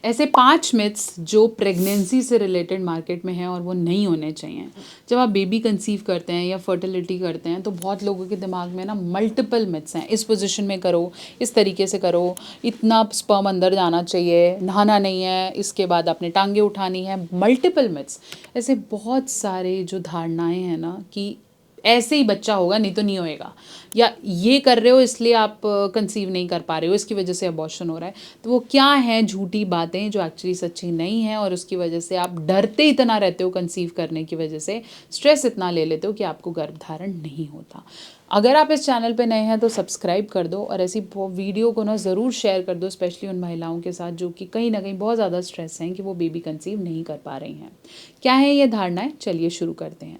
ऐसे 5 मिथ्स जो प्रेगनेंसी से रिलेटेड मार्केट में हैं और वो नहीं होने चाहिए। जब आप बेबी कंसीव करते हैं या फर्टिलिटी करते हैं तो बहुत लोगों के दिमाग में ना मल्टीपल मिथ्स हैं। इस पोजीशन में करो, इस तरीके से करो, इतना स्पर्म अंदर जाना चाहिए, नहाना नहीं है, इसके बाद आपने टांगे उठानी है। मल्टीपल मिथ्स, ऐसे बहुत सारे जो धारणाएं हैं ना कि ऐसे ही बच्चा होगा नहीं तो नहीं होएगा, या ये कर रहे हो इसलिए आप कंसीव नहीं कर पा रहे हो, इसकी वजह से अबॉर्शन हो रहा है। तो वो क्या हैं झूठी बातें जो एक्चुअली सच्ची नहीं हैं, और उसकी वजह से आप डरते इतना रहते हो कंसीव करने की वजह से, स्ट्रेस इतना ले लेते हो कि आपको गर्भधारण नहीं होता। अगर आप इस चैनल पे नए हैं तो सब्सक्राइब कर दो, और ऐसी वीडियो को ना ज़रूर शेयर कर दो, स्पेशली उन महिलाओं के साथ जो कि कहीं ना कहीं बहुत ज़्यादा स्ट्रेस हैं कि वो बेबी कंसीव नहीं कर पा रही हैं। क्या है ये धारणाएं, चलिए शुरू करते हैं।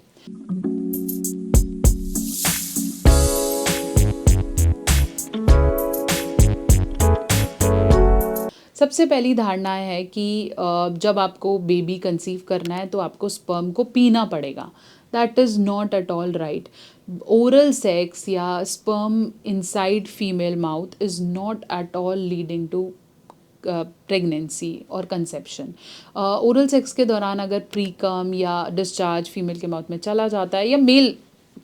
सबसे पहली धारणा है कि जब आपको बेबी कंसीव करना है तो आपको स्पर्म को पीना पड़ेगा। That is not at all right. Oral sex या sperm inside female mouth is not at all leading to pregnancy और कंसेप्शन। ओरल सेक्स के दौरान अगर प्रीकम या डिस्चार्ज फीमेल के माउथ में चला जाता है, या मेल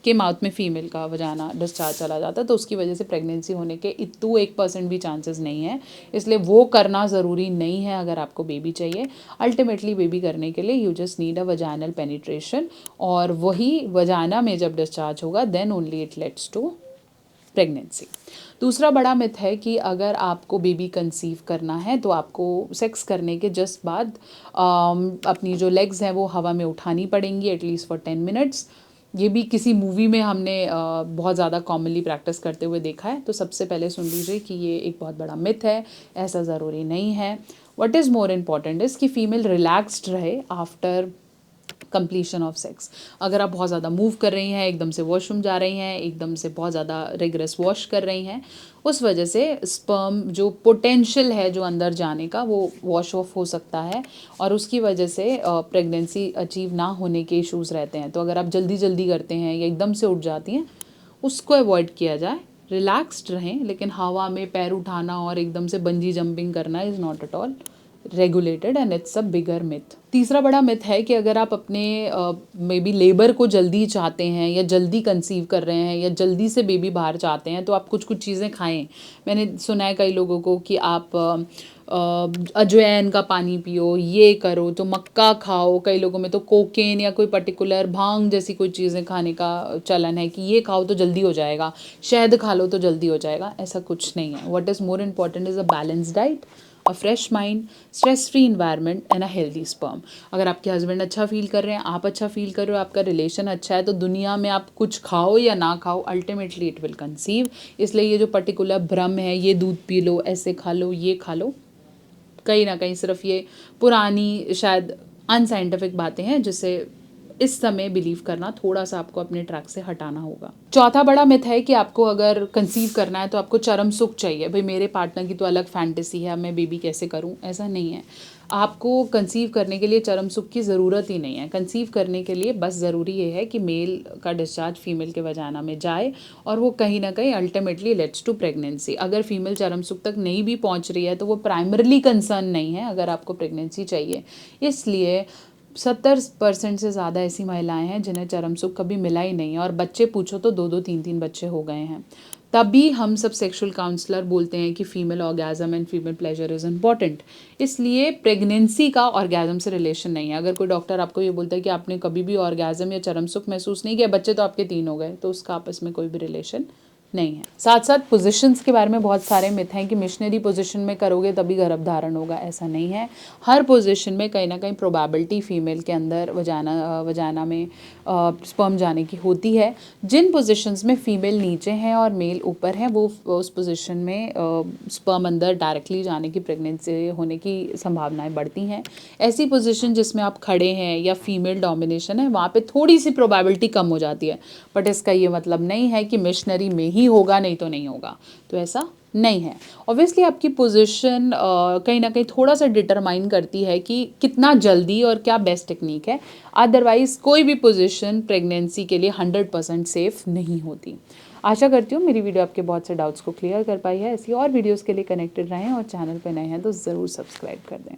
के माउथ में फीमेल का वजाना डिस्चार्ज चला जाता है, तो उसकी वजह से प्रेगनेंसी होने के 1% भी चांसेस नहीं है। इसलिए वो करना ज़रूरी नहीं है अगर आपको बेबी चाहिए। अल्टीमेटली बेबी करने के लिए you just need a vaginal penetration, और वही वजाना में जब डिस्चार्ज होगा then only it lets to pregnancy. दूसरा बड़ा मिथ है कि अगर आपको बेबी कंसीव करना है तो आपको सेक्स करने के जस्ट बाद अपनी जो लेग्स हैं वो हवा में उठानी पड़ेंगी एटलीस्ट फॉर 10 मिनट्स। ये भी किसी मूवी में हमने बहुत ज़्यादा कॉमनली प्रैक्टिस करते हुए देखा है। तो सबसे पहले सुन लीजिए कि ये एक बहुत बड़ा मिथ है, ऐसा ज़रूरी नहीं है। What is more important is कि फ़ीमेल रिलैक्स्ड रहे आफ्टर कंप्लीशन ऑफ सेक्स। अगर आप बहुत ज़्यादा मूव कर रही हैं, एकदम से वॉशरूम जा रही हैं, एकदम से बहुत ज़्यादा रिगरस वॉश कर रही हैं, उस वजह से स्पर्म जो पोटेंशियल है जो अंदर जाने का वो वॉश ऑफ हो सकता है, और उसकी वजह से प्रेगनेंसी अचीव ना होने के इश्यूज़ रहते हैं। तो अगर आप जल्दी जल्दी करते हैं या एकदम से उठ जाती हैं, उसको अवॉइड किया जाए। रिलैक्स्ड रहें, लेकिन हवा में पैर उठाना और एकदम से बंजी जंपिंग करना is not at all regulated and it's a bigger myth. तीसरा बड़ा मिथ है कि अगर आप अपने मे बी लेबर को जल्दी चाहते हैं या जल्दी कंसीव कर रहे हैं या जल्दी से बेबी बाहर चाहते हैं तो आप कुछ कुछ चीज़ें खाएं। मैंने सुना है कई लोगों को कि आप अजवाइन का पानी पियो, ये करो, तो मक्का खाओ। कई लोगों में तो कोकेन या कोई पर्टिकुलर भांग जैसी कोई चीज़ें खाने का चलन है कि ये खाओ तो जल्दी हो जाएगा, शहद खा लो तो जल्दी हो जाएगा। ऐसा कुछ नहीं है। What is more important is a balance diet, a fresh mind, stress free environment and a healthy sperm. अगर आपके हस्बैंड अच्छा फील कर रहे हैं, आप अच्छा फील कर रहे हो, आपका रिलेशन अच्छा है, तो दुनिया में आप कुछ खाओ या ना खाओ, अल्टीमेटली इट विल कंसीव। इसलिए ये जो पर्टिकुलर भ्रम है, ये दूध पी लो, ऐसे खा लो, ये खा लो, कहीं ना कहीं सिर्फ ये पुरानी शायद अनसाइंटिफिक बातें हैं जिसे इस समय बिलीव करना थोड़ा सा आपको अपने ट्रैक से हटाना होगा। चौथा बड़ा मिथ है कि आपको अगर कंसीव करना है तो आपको चरम सुख चाहिए। भाई मेरे पार्टनर की तो अलग फैंटेसी है, मैं बेबी कैसे करूं, ऐसा नहीं है। आपको कंसीव करने के लिए चरम सुख की ज़रूरत ही नहीं है। कंसीव करने के लिए बस ज़रूरी ये है कि मेल का डिस्चार्ज फीमेल के वजाना में जाए, और वो कहीं ना कहीं अल्टीमेटली लेट्स टू प्रेगनेंसी। अगर फीमेल चरम सुख तक नहीं भी पहुंच रही है तो वो प्राइमरली कंसर्न नहीं है अगर आपको प्रेगनेंसी चाहिए। इसलिए 70% से ज़्यादा ऐसी महिलाएं हैं जिन्हें चरम सुख कभी मिला ही नहीं है, और बच्चे पूछो तो 2-2 3-3 बच्चे हो गए हैं। तभी हम सब सेक्सुअल काउंसलर बोलते हैं कि female orgasm and female pleasure is important. इसलिए प्रेगनेंसी का ऑर्गेज़म से रिलेशन नहीं है। अगर कोई डॉक्टर आपको ये बोलता है कि आपने कभी भी ऑर्गेज़म या चरम सुख महसूस नहीं किया, बच्चे तो आपके 3 हो गए, तो उसका आपस में कोई भी रिलेशन नहीं है। साथ साथ पोजीशंस के बारे में बहुत सारे मिथ हैं कि मिशनरी पोजीशन में करोगे तभी गर्भधारण होगा, ऐसा नहीं है। हर पोजीशन में कहीं ना कहीं प्रोबेबिलिटी फीमेल के अंदर वजाना में स्पर्म जाने की होती है। जिन पोजीशंस में फीमेल नीचे हैं और मेल ऊपर है, वो उस पोजीशन में स्पर्म अंदर डायरेक्टली जाने की, प्रेगनेंसी होने की संभावनाएं बढ़ती हैं। ऐसी पोजीशन जिसमें आप खड़े हैं या फीमेल डोमिनेशन है, वहाँ पे थोड़ी सी प्रोबेबिलिटी कम हो जाती है, बट इसका ये मतलब नहीं है कि मिशनरी में ही होगा नहीं तो नहीं होगा, तो ऐसा नहीं है। ऑब्वियसली आपकी पोजीशन कहीं ना कहीं थोड़ा सा डिटरमाइन करती है कि कितना जल्दी और क्या बेस्ट टेक्निक है। अदरवाइज़ कोई भी पोजीशन प्रेगनेंसी के लिए 100% सेफ नहीं होती। आशा करती हूँ मेरी वीडियो आपके बहुत से डाउट्स को क्लियर कर पाई है। ऐसी और वीडियोज़ के लिए कनेक्टेड रहें और चैनल पर नए हैं तो ज़रूर सब्सक्राइब कर दें।